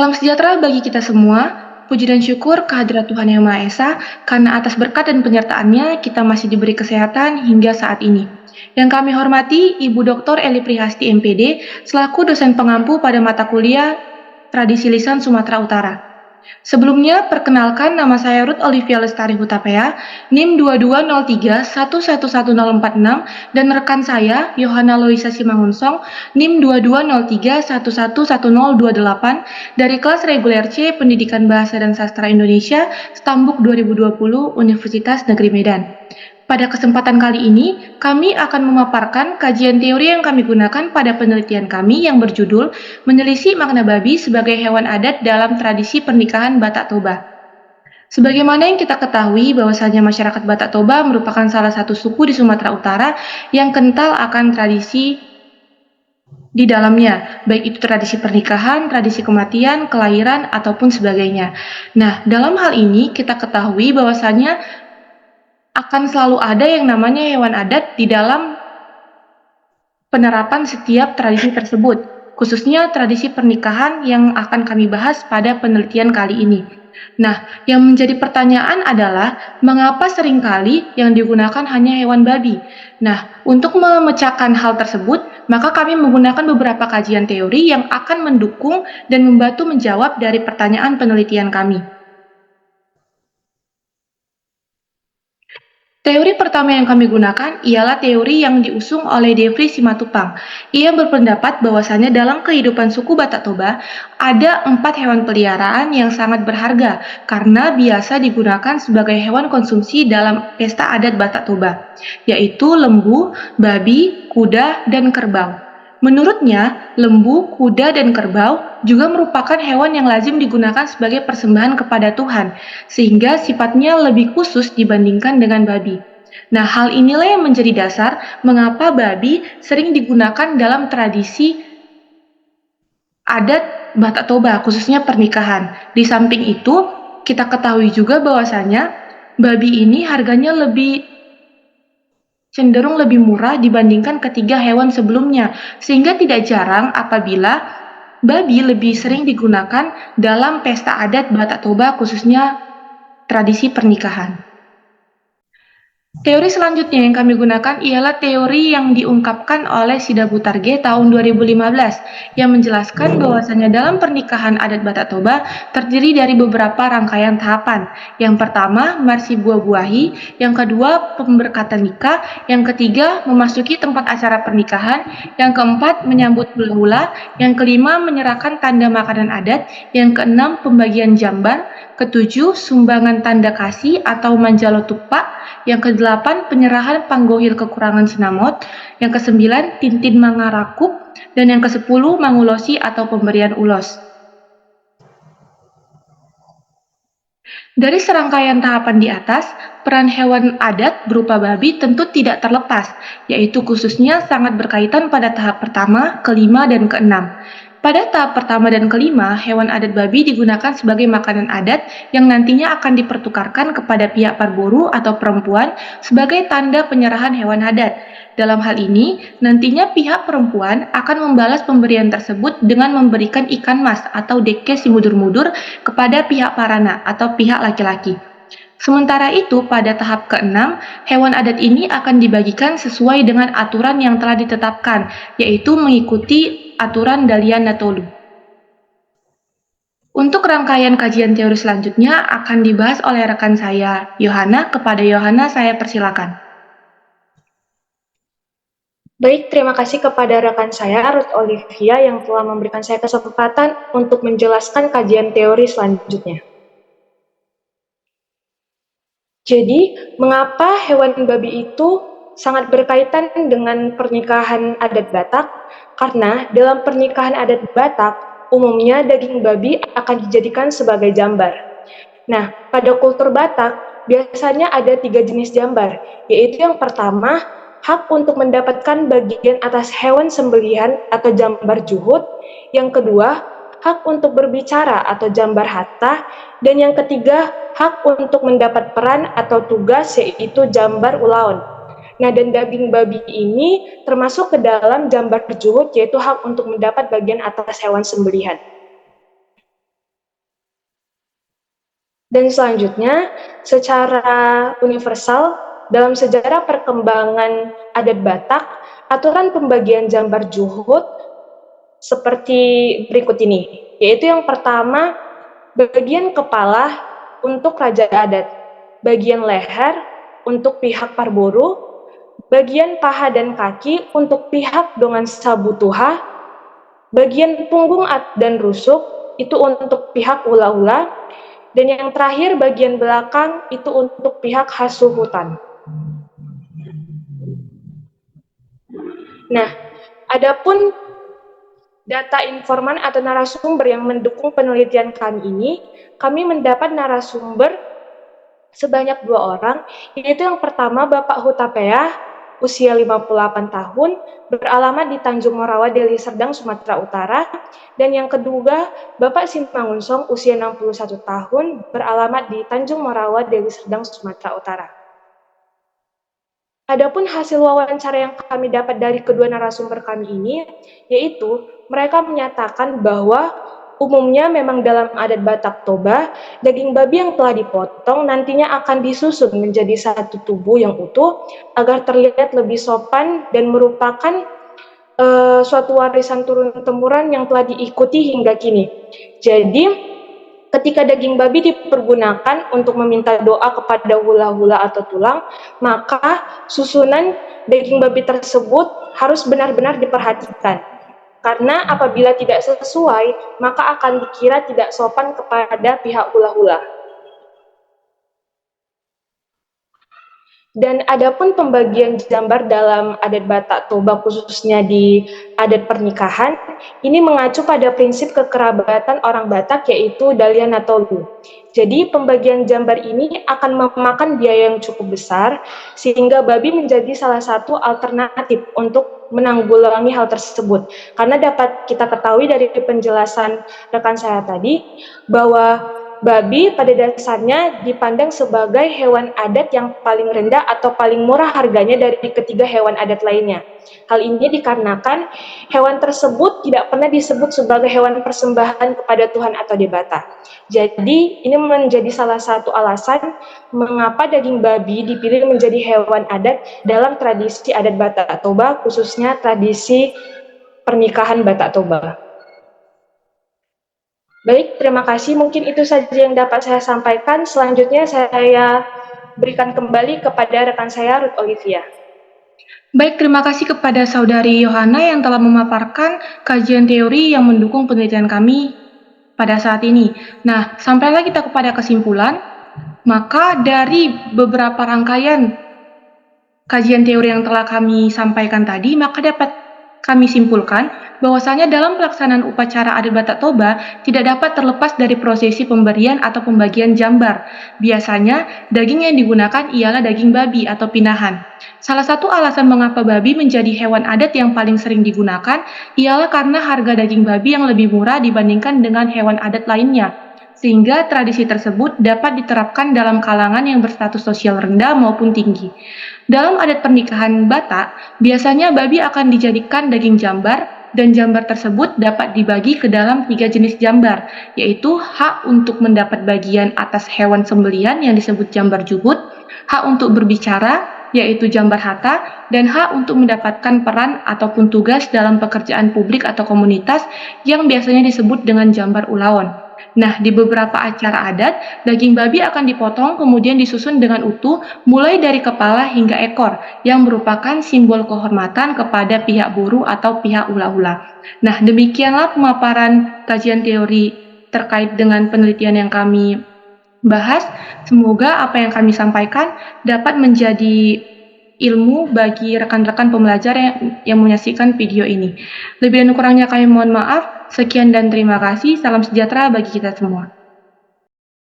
Salam sejahtera bagi kita semua. Puji dan syukur kehadirat Tuhan Yang Maha Esa, karena atas berkat dan penyertaan-Nya kita masih diberi kesehatan hingga saat ini. Yang kami hormati Ibu Dr. Eli Prihasti MPD, selaku dosen pengampu pada mata kuliah Tradisi Lisan Sumatera Utara. Sebelumnya, perkenalkan nama saya Ruth Olivia Lestari Hutapea, NIM 2203111046, dan rekan saya, Yohana Loisa Simangunsong, NIM 2203111028, dari kelas reguler C Pendidikan Bahasa dan Sastra Indonesia, Stambuk 2020, Universitas Negeri Medan. Pada kesempatan kali ini, kami akan memaparkan kajian teori yang kami gunakan pada penelitian kami yang berjudul Menelisik Makna Babi sebagai Hewan Adat dalam Tradisi Pernikahan Batak Toba. Sebagaimana yang kita ketahui bahwasanya masyarakat Batak Toba merupakan salah satu suku di Sumatera Utara yang kental akan tradisi di dalamnya, baik itu tradisi pernikahan, tradisi kematian, kelahiran, ataupun sebagainya. Nah, dalam hal ini kita ketahui bahwasanya akan selalu ada yang namanya hewan adat di dalam penerapan setiap tradisi tersebut, khususnya tradisi pernikahan yang akan kami bahas pada penelitian kali ini. Nah, yang menjadi pertanyaan adalah mengapa seringkali yang digunakan hanya hewan babi? Nah, untuk memecahkan hal tersebut, maka kami menggunakan beberapa kajian teori yang akan mendukung dan membantu menjawab dari pertanyaan penelitian kami. Teori pertama yang kami gunakan ialah teori yang diusung oleh Devri Simatupang. Ia berpendapat bahwasanya dalam kehidupan suku Batak Toba ada 4 hewan peliharaan yang sangat berharga karena biasa digunakan sebagai hewan konsumsi dalam pesta adat Batak Toba, yaitu lembu, babi, kuda, dan kerbau. Menurutnya, lembu, kuda, dan kerbau juga merupakan hewan yang lazim digunakan sebagai persembahan kepada Tuhan, sehingga sifatnya lebih khusus dibandingkan dengan babi. Nah, hal inilah yang menjadi dasar mengapa babi sering digunakan dalam tradisi adat Batak Toba, khususnya pernikahan. Di samping itu, kita ketahui juga bahwasanya babi ini harganya cenderung lebih murah dibandingkan ketiga hewan sebelumnya, sehingga tidak jarang apabila babi lebih sering digunakan dalam pesta adat Batak Toba, khususnya tradisi pernikahan. Teori selanjutnya yang kami gunakan ialah teori yang diungkapkan oleh Sida Butarge tahun 2015 yang menjelaskan bahwasanya dalam pernikahan adat Batak Toba terdiri dari beberapa rangkaian tahapan. Yang pertama, marsi buah-buahi, yang kedua, pemberkatan nikah, yang ketiga, memasuki tempat acara pernikahan, yang keempat, menyambut hula-hula, yang kelima, menyerahkan tanda makanan adat, yang keenam, pembagian jamban, ketujuh, sumbangan tanda kasih atau manjalo tupak, yang kedelapan, penyerahan panggohil kekurangan sinamot, yang kesembilan, tintin mangarakup, dan yang kesepuluh, mangulosi atau pemberian ulos. Dari serangkaian tahapan di atas, peran hewan adat berupa babi tentu tidak terlepas, yaitu khususnya sangat berkaitan pada tahap pertama, kelima, dan keenam. Pada tahap pertama dan kelima, hewan adat babi digunakan sebagai makanan adat yang nantinya akan dipertukarkan kepada pihak parburu atau perempuan sebagai tanda penyerahan hewan adat. Dalam hal ini, nantinya pihak perempuan akan membalas pemberian tersebut dengan memberikan ikan mas atau deke si mudur-mudur kepada pihak parana atau pihak laki-laki. Sementara itu, pada tahap ke-6, hewan adat ini akan dibagikan sesuai dengan aturan yang telah ditetapkan, yaitu mengikuti aturan Dalian Natolu. Untuk rangkaian kajian teori selanjutnya akan dibahas oleh rekan saya, Yohana. Kepada Yohana, saya persilakan. Baik, terima kasih kepada rekan saya, Ruth Olivia, yang telah memberikan saya kesempatan untuk menjelaskan kajian teori selanjutnya. Jadi, mengapa hewan babi itu sangat berkaitan dengan pernikahan adat Batak? Karena dalam pernikahan adat Batak, umumnya daging babi akan dijadikan sebagai jambar. Nah, pada kultur Batak, biasanya ada 3 jenis jambar, yaitu yang pertama, hak untuk mendapatkan bagian atas hewan sembelihan atau jambar juhud, yang kedua, hak untuk berbicara atau jambar hatta, dan yang ketiga, hak untuk mendapat peran atau tugas yaitu jambar ulaon. Nah, dan daging babi ini termasuk ke dalam jambar juhud yaitu hak untuk mendapat bagian atas hewan sembelihan. Dan selanjutnya, secara universal, dalam sejarah perkembangan adat Batak, aturan pembagian jambar juhud seperti berikut ini, yaitu yang pertama, bagian kepala untuk raja adat, bagian leher untuk pihak Parburu, bagian paha dan kaki untuk pihak Dongan Sabutuha, bagian punggung dan rusuk itu untuk pihak Hula-Hula, dan yang terakhir bagian belakang itu untuk pihak Hasuhutan. Nah, adapun data informan atau narasumber yang mendukung penelitian kami ini, kami mendapat narasumber sebanyak 2 orang, yaitu yang pertama Bapak Hutapea, usia 58 tahun, beralamat di Tanjung Morawa, Deli Serdang, Sumatera Utara, dan yang kedua Bapak Simangunsong, usia 61 tahun, beralamat di Tanjung Morawa, Deli Serdang, Sumatera Utara. Adapun hasil wawancara yang kami dapat dari kedua narasumber kami ini, yaitu mereka menyatakan bahwa umumnya memang dalam adat Batak Toba, daging babi yang telah dipotong nantinya akan disusun menjadi satu tubuh yang utuh agar terlihat lebih sopan dan merupakan suatu warisan turun-temurun yang telah diikuti hingga kini. Jadi, ketika daging babi dipergunakan untuk meminta doa kepada hula-hula atau tulang, maka susunan daging babi tersebut harus benar-benar diperhatikan. Karena apabila tidak sesuai, maka akan dikira tidak sopan kepada pihak hula-hula. Dan adapun pembagian jambar dalam adat Batak Toba khususnya di adat pernikahan, ini mengacu pada prinsip kekerabatan orang Batak yaitu Dalian Natolu. Jadi pembagian jambar ini akan memakan biaya yang cukup besar sehingga babi menjadi salah satu alternatif untuk menanggulangi hal tersebut. Karena dapat kita ketahui dari penjelasan rekan saya tadi bahwa babi pada dasarnya dipandang sebagai hewan adat yang paling rendah atau paling murah harganya dari ketiga hewan adat lainnya. Hal ini dikarenakan hewan tersebut tidak pernah disebut sebagai hewan persembahan kepada Tuhan atau debata. Jadi ini menjadi salah satu alasan mengapa daging babi dipilih menjadi hewan adat dalam tradisi adat Batak Toba, khususnya tradisi pernikahan Batak Toba. Baik, terima kasih. Mungkin itu saja yang dapat saya sampaikan. Selanjutnya saya berikan kembali kepada rekan saya, Ruth Olivia. Baik, terima kasih kepada Saudari Yohana yang telah memaparkan kajian teori yang mendukung penelitian kami pada saat ini. Nah, sampailah kita kepada kesimpulan. Maka dari beberapa rangkaian kajian teori yang telah kami sampaikan tadi, maka dapat kami simpulkan bahwasanya dalam pelaksanaan upacara adat Batak Toba tidak dapat terlepas dari prosesi pemberian atau pembagian jambar. Biasanya, daging yang digunakan ialah daging babi atau pinahan. Salah satu alasan mengapa babi menjadi hewan adat yang paling sering digunakan ialah karena harga daging babi yang lebih murah dibandingkan dengan hewan adat lainnya, sehingga tradisi tersebut dapat diterapkan dalam kalangan yang berstatus sosial rendah maupun tinggi. Dalam adat pernikahan Batak, biasanya babi akan dijadikan daging jambar, dan jambar tersebut dapat dibagi ke dalam 3 jenis jambar, yaitu hak untuk mendapat bagian atas hewan sembelihan yang disebut jambar juhud, hak untuk berbicara, yaitu jambar hata, dan hak untuk mendapatkan peran ataupun tugas dalam pekerjaan publik atau komunitas yang biasanya disebut dengan jambar ulaon. Nah, di beberapa acara adat, daging babi akan dipotong kemudian disusun dengan utuh mulai dari kepala hingga ekor yang merupakan simbol kehormatan kepada pihak buru atau pihak hula-hula. Nah, demikianlah pemaparan kajian teori terkait dengan penelitian yang kami bahas. Semoga apa yang kami sampaikan dapat menjadi ilmu bagi rekan-rekan pembelajar yang menyaksikan video ini. Lebih dan kurangnya kami mohon maaf. Sekian dan terima kasih. Salam sejahtera bagi kita semua.